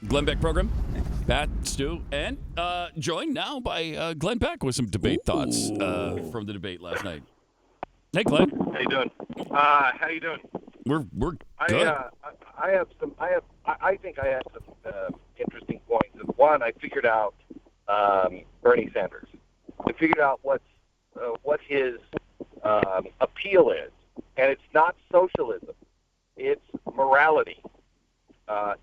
Glenn Beck program. Pat, Stu, and joined now by Glenn Beck with some debate thoughts from the debate last night. Hey, Glenn. How you doing? How you doing? We're good. I think I have some interesting points. One, I figured out Bernie Sanders. I figured out what his appeal is, and it's not socialism; it's morality. I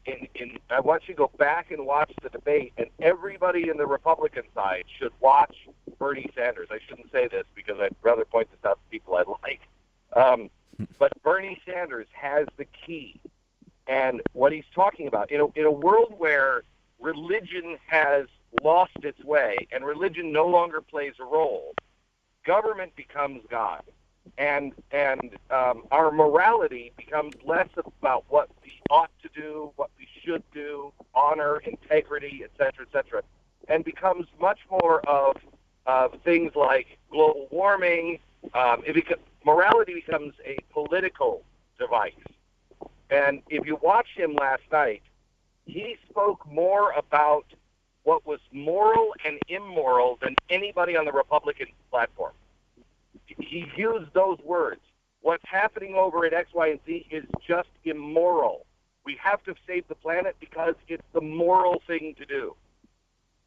want you to go back and watch the debate, and everybody in the Republican side should watch Bernie Sanders. I shouldn't say this because I'd rather point this out to people I like. But Bernie Sanders has the key, and what he's talking about in a world where religion has lost its way and religion no longer plays a role, government becomes God. And our morality becomes less about what we ought to do, what we should do, honor, integrity, et cetera, and becomes much more of things like global warming. Morality becomes a political device. And if you watch him last night, he spoke more about what was moral and immoral than anybody on the Republican platform. He used those words. What's happening over at X, Y, and Z is just immoral. We have to save the planet because it's the moral thing to do.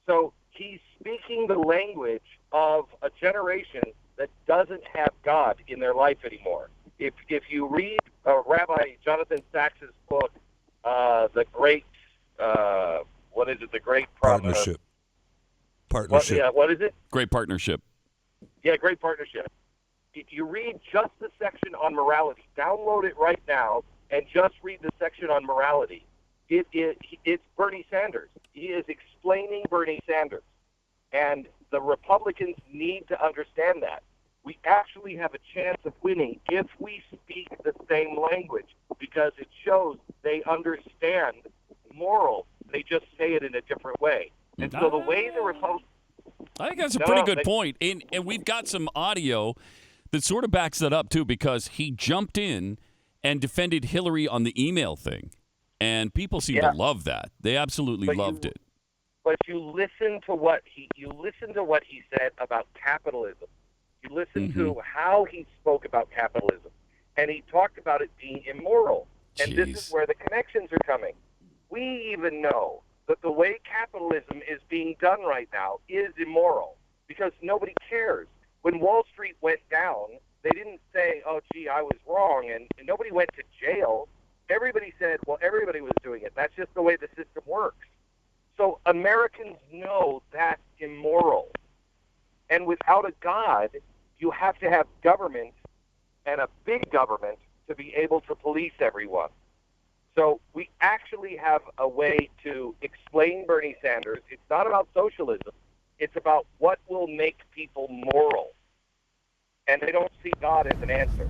So he's speaking the language of a generation that doesn't have God in their life anymore. If you read Rabbi Jonathan Sachs' book, The Great, what is it? The Great Partnership. What is it? Great Partnership. Yeah, Great Partnership. If you read just the section on morality, download it right now and just read the section on morality. It's Bernie Sanders. He is explaining Bernie Sanders. And the Republicans need to understand that. We actually have a chance of winning if we speak the same language because it shows they understand moral. They just say it in a different way. And so the way the Republicans... I think that's a pretty good point. And we've got some audio that sort of backs that up, too, because he jumped in and defended Hillary on the email thing. And people seem to love that. They absolutely loved it. But you listen to what he said about capitalism. You listen to how he spoke about capitalism. And he talked about it being immoral. And this is where the connections are coming. We even know that the way capitalism is being done right now is immoral because nobody cares. When Wall Street went down, they didn't say, oh, gee, I was wrong, and nobody went to jail. Everybody said, well, everybody was doing it. That's just the way the system works. So Americans know that's immoral. And without a God, you have to have government and a big government to be able to police everyone. So we actually have a way to explain Bernie Sanders. It's not about socialism. It's about what will make people moral. And they don't see God as an answer.